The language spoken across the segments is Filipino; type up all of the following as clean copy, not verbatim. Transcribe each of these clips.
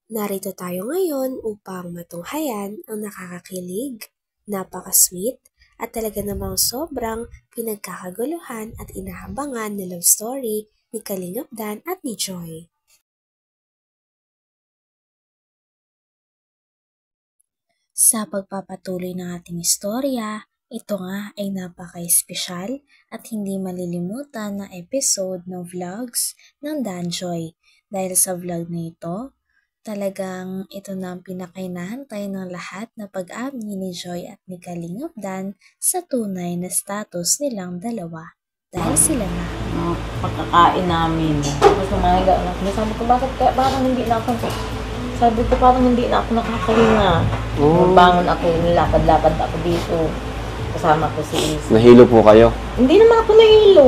Narito tayo ngayon upang matunghayan ang nakakakilig, napaka-sweet, at talaga namang sobrang pinagkakaguluhan at inahabangan na love story ni Kalingap Dan at ni Joy. Sa pagpapatuloy ng ating istorya, ito nga ay napaka-espesyal at hindi malilimutan na episode ng vlogs ng Dan Joy. Dahil sa vlog na ito, talagang ito na ang pinakainahantay ng lahat na pag-amin ni Joy at ni Kalingap Dan sa tunay na status nilang dalawa. Dahil sila na. Pagkakain namin. Tapos umahiga na ako. Sabi ko, bakit kaya parang hindi na ako, sabi ko parang hindi na ako nakakahinga. Bangon ako, nilakad-lakad ako dito. Kasama ko si Isa. Nahilo po kayo? Hindi naman ako nahilo.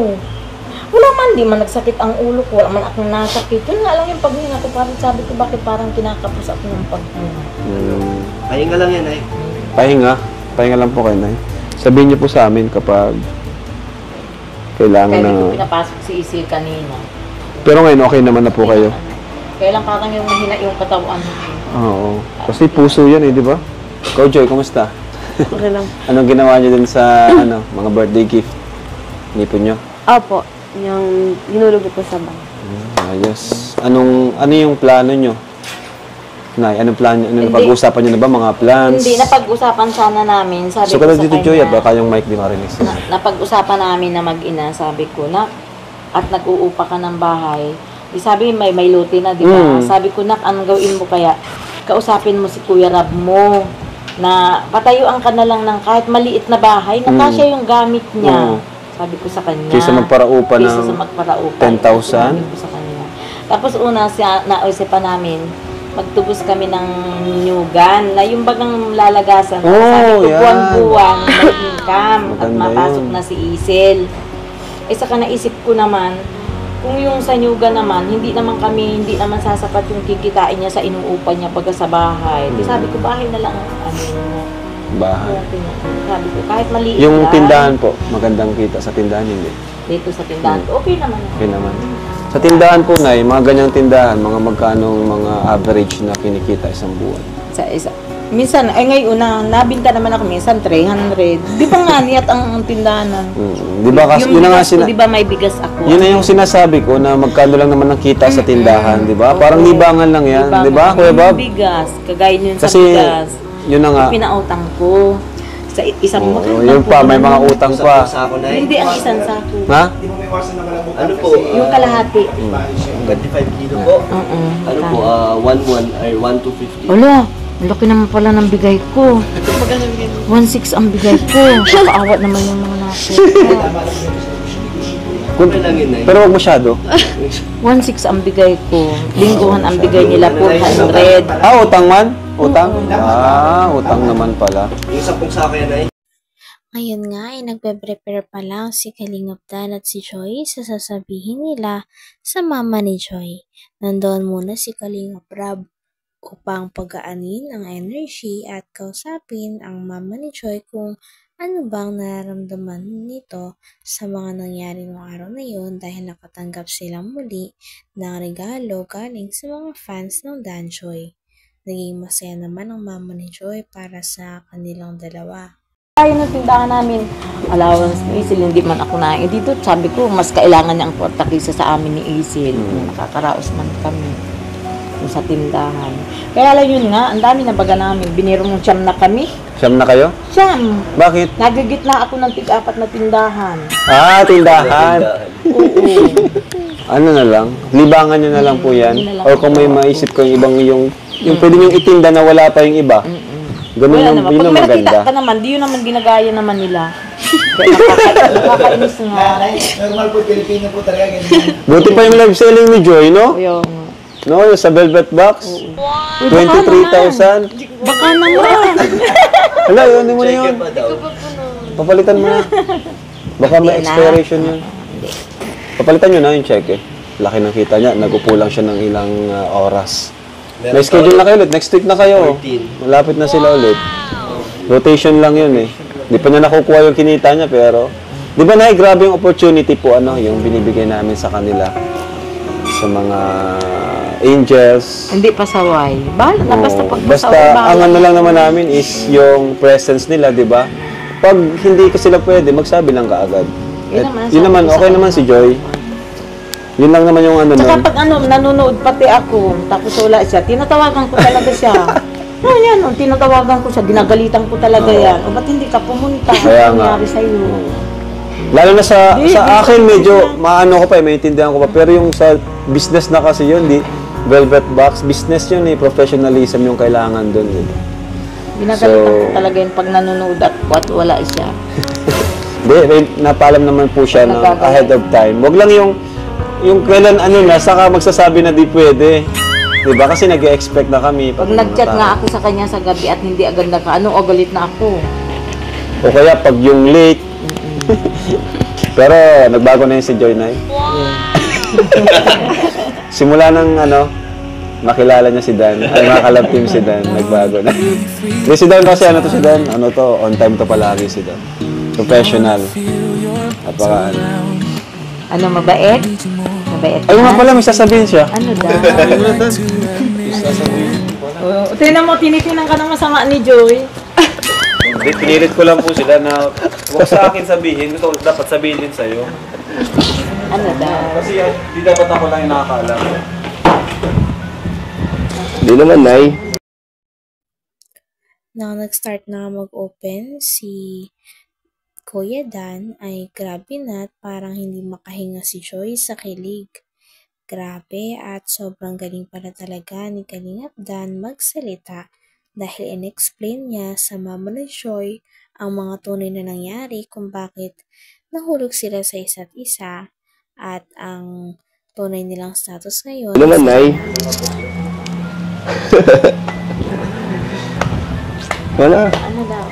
Wala man, di man nagsakit ang ulo ko. Wala man akong nasakit. Yun nga lang yung paghinga ko. Parang sabi ko, bakit parang kinakapos ako ng paghinga. Pahinga lang yan, ay. Pahinga? Pahinga lang po kayo, Nay. Sabihin niyo po sa amin kapag kailangan Kaya na... hindi ko pinapasok si Isil kanina. Pero ngayon, okay naman na po kayo? Kaya lang parang yung mahina yung katawan. Oo. Kasi puso yan eh, di ba? Ikaw, Joy, kumusta? Okay lang. Anong ginawa niyo din sa mga birthday gift? Nipon niyo? Opo, yung ginulog ko po sa bang. Ayos. Ano yung plano niyo? Nay, anong plano niyo? Hindi. Napag-usapan niyo na ba mga plans? Hindi, napag-usapan sana namin. Sabi So, ko kada sa dito, kanya, Joy, at baka yung mic di marinig sila. napag-usapan namin na mag-ina, sabi ko na, at nag-uupa ka ng bahay. Di sabi, may lote na, di ba? Sabi ko, nak, anong gawin mo kaya? Kausapin mo si Kuya Rab mo na patayuan ka na lang ng kahit maliit na bahay na kasya yung gamit niya. Sabi ko sa kanya. Kaysa magparaupa ng Kaysa sa magparaupa. 10,000? Sabi ko sa kanya. Tapos una, naisipan namin, magtubos kami ng nyugan, na yung bagang lalagasan. Sabi ko, yan. buwan-buwan, may income, at Maganda mapasok yun. na si Isel. Saka naisip ko naman, kung yung sa nyugan naman, hindi naman sasapat yung kikitain niya sa inuupa niya pagka sa bahay. Di sabi ko, bahay na lang ang Bahay. sabi ko, kahit maliit Yung lang, tindahan po, magandang kita sa tindahan, hindi? dito sa tindahan, okay naman. Okay naman. Sa tindahan po, Nay, mga ganyang tindahan, mga magkanong mga average na kinikita isang buwan? Isa. Minsan, ngayon na, nabinta naman ako minsan 300. Di ba nga niyat ang tindahan? Di ba kasi, yun na nga Di ba may bigas ako? yun na yung sinasabi ko na magkano lang naman ang kita sa tindahan, di ba? Parang libangan lang yan, di ba, Kuya Bob? Bigas, kagaya yun sa Kasi, bigas. yun na nga. Pinautang ko. Sa isang Yun pa, may mga utang pa. Sa ako na eh. Hindi, ang isang sako. Ha? Ano po? Yung kalahati. 25 kilo po. Ano po? 1 to 50. Wala. Laki naman pala ng bigay ko. 1.6 ang bigay ko. Kaawat naman yung mga nasa. Okay lang yun, ay. Pero wag masyado. 1.6 ang bigay ko. Lingguhan ang bigay nila 400. Utang man? Utang? Utang naman pala. Yung 10 sako yan, ay. Ngayon nga ay nagpe-prepare pa lang si Kalingap Dan at si Joy sa sasabihin nila sa mama ni Joy. Nandoon muna si Kalingap Rab upang pagaanin ang energy at kausapin ang mama ni Joy kung ano bang nararamdaman nito sa mga nangyari noong araw na yun dahil nakatanggap silang muli ng regalo galing sa mga fans ng Dan Joy. Naging masaya naman ang mama ni Joy para sa kanilang dalawa. Tayo ng tindahan namin. Allowance ni Isil, hindi man ako na. Dito, sabi ko, mas kailangan niya ang kwarta kaysa sa amin ni Isil. Nakakaraos man kami sa tindahan. Kaya lang yun nga, ang dami na baga namin. Biniro mong siyam na kami. Siyam na kayo? Siyam! Bakit? Nagigitna ako ng tig-apat na tindahan. Tindahan. Oo. Ano na lang? Libangan nyo na lang po yan. Yun na lang. O kung may maisip ko yung ibang yung pwede nyo itinda na wala pa yung iba. Ganun Wala yung, naman. yun Pag ang may nakita maganda. ka naman, di yun naman ginagaya naman nila. Kaya nakakainis nga. Normal po, Pilipino po talaga ganyan. Buti pa yung live selling ni Joy, no? Yung, No, yung sa Velvet Box. 23,000. baka naman. Hala, yun mo na yun. Check pa daw. Papalitan mo na. Baka may Hindi na. expiration yun. Papalitan nyo na yung check eh. Laki ng kita niya. Nagupo lang siya ng ilang oras. May schedule na kayo ulit. Next week na kayo. 14. Malapit na sila ulit. Rotation lang yun eh. Di pa niya nakukuha yung kinita niya pero... Di ba na grabe yung opportunity po yung binibigay namin sa kanila. Sa mga angels. Hindi pasaway. Bahala na, basta pag Basta pasaway, bahala. ang ano lang naman namin is yung presence nila, di ba? Pag hindi ko sila pwede, magsabi lang kaagad. Yun naman, okay naman si Joy. Yun lang naman yung ano Tsaka nun. pag nanonood pati ako, tapos wala siya, tinatawagan ko talaga siya. Yan, tinatawagan ko siya, ginagalitan ko talaga yan. O ba't hindi ka pumunta? Kaya Ano nga. nangyari sa'yo? Lalo na sa akin, medyo maano ko pa, maintindihan ko pa. Pero yung sa business na kasi yun, di, velvet box, business yun eh, professionalism yung kailangan dun. Eh. Ginagalitan ko talaga yun pag nanonood at wala siya. Hindi, napaalam naman po siya na ahead of time. Wag lang yung kailan ano na, saka magsasabi na di pwede. Diba? Kasi nag-expect na kami. Pag nag-chat nga ako sa kanya sa gabi at hindi agad o galit na ako. O kaya pag yung late. Pero nagbago na yun si Joy Nay. Simula ng makilala niya si Dan, ay makalab team si Dan, nagbago na. Hindi si Dan kasi si Dan, on time to palagi si Dan. Professional. Napaka Mabait? Mabait Ay nga pala, may sasabihin siya. Ano daw? Tingnan mo, tinitinan ka ng masama ni Joy. Hindi, pinilit ko lang po sila na huwag sa akin sabihin, gusto ko dapat sabihin din sa'yo. Ano daw? Kasi di dapat ako lang yung nakakaalam. Hindi naman, Nay. Nang nag-start na mag-open, si Kuya Dan ay grabe na at parang hindi makahinga si Joy sa kilig. Grabe at sobrang galing pala talaga ni Kalingap Dan magsalita dahil in-explain niya sa mama ni Joy ang mga tunay na nangyari kung bakit nahulog sila sa isa't isa at ang tunay nilang status ngayon. Hindi naman, Nay. Wala. Ano daw?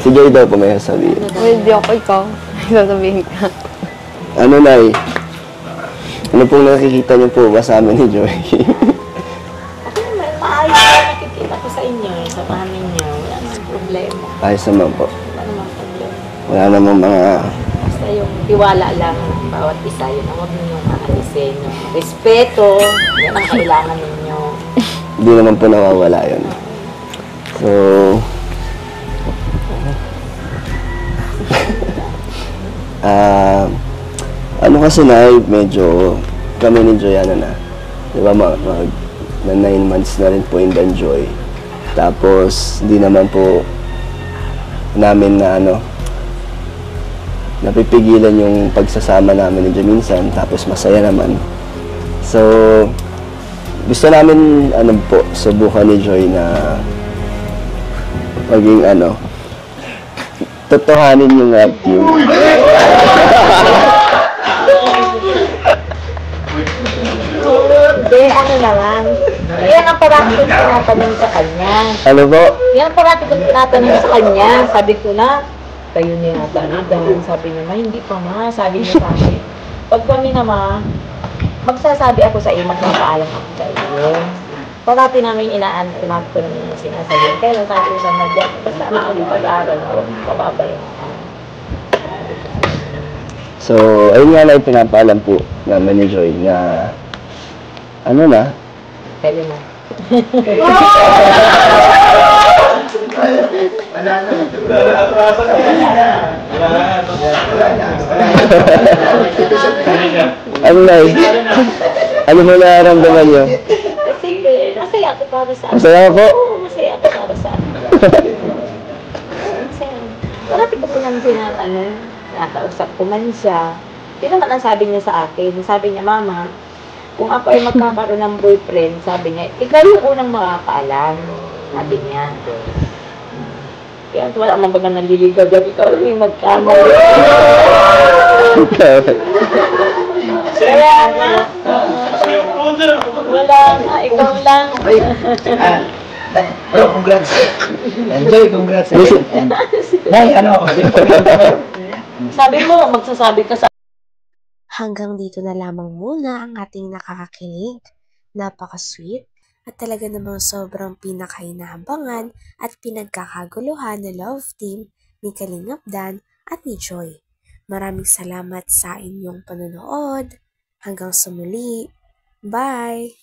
Si Joy daw po may sasabihin. Hindi ako ikaw. Sasabihin ka. Ano, Nay? Ano pong nakikita niyo po ba sa amin ni Joy? Ako naman, maayos na nakikita ko sa inyo sa pamin niyo. Wala namang problema. Ayos naman po. Wala namang problema. Wala namang mga... Basta yung tiwala lang ng bawat isa, yun ang huwag ninyong aalisin. Yung respeto, yan ang kailangan ninyo. Hindi naman po nawawala yun. So... ano kasi na, medyo kami ni Joyanna na. Di ba, na 9 months na rin po in Joy. Tapos, hindi naman po namin na napipigilan yung pagsasama namin ni Joy minsan. Tapos, masaya naman. So, gusto namin, po, subukan ni Joy na maging, totohanin yung team. Hindi, ano naman. Yan ang parati ko tinatanong sa kanya. Ano po? Yan ang parati ko tinatanong sa kanya. Sabi ko na, kayo niya yata na daw. Sabi niya, ma, hindi pa ma. Sabi niya sa akin. Pag kami na ma, magsasabi ako sa iyo, magpapaalam ako sa iyo. Parati namin tinatanong niya sinasabi. Kaya sabi ko sa Nadia, basta ako yung pag-aaral ako, pababay. So, ayun nga lang pinapaalam po namin ni Joy na Pwede na. ano na ano mo nararamdaman niyo? Sige, masaya ako para sa akin. Masaya po? Oo, masaya ako para sa akin. Masaya. Marami ko po nang nakausap ko man siya. Yun naman ang sabi niya sa akin. Sabi niya, Mama, kung ako ay magkakaroon ng boyfriend, sabi niya, ikaw yung unang makakaalam. Sabi niya. Kaya wala man baga naliligaw. Ikaw yung magkamali. Kaya nga. Wala nga, ikaw lang. Congrats. Enjoy, congrats. Nay, Sabi mo, magsasabi ka sa Hanggang dito na lamang muna ang ating nakakakilig, napaka-sweet, at talaga namang sobrang pinakainabangan at pinagkakaguluhan na love team ni Kalingap Dan at ni Joy. Maraming salamat sa inyong panonood. Hanggang sa muli. Bye!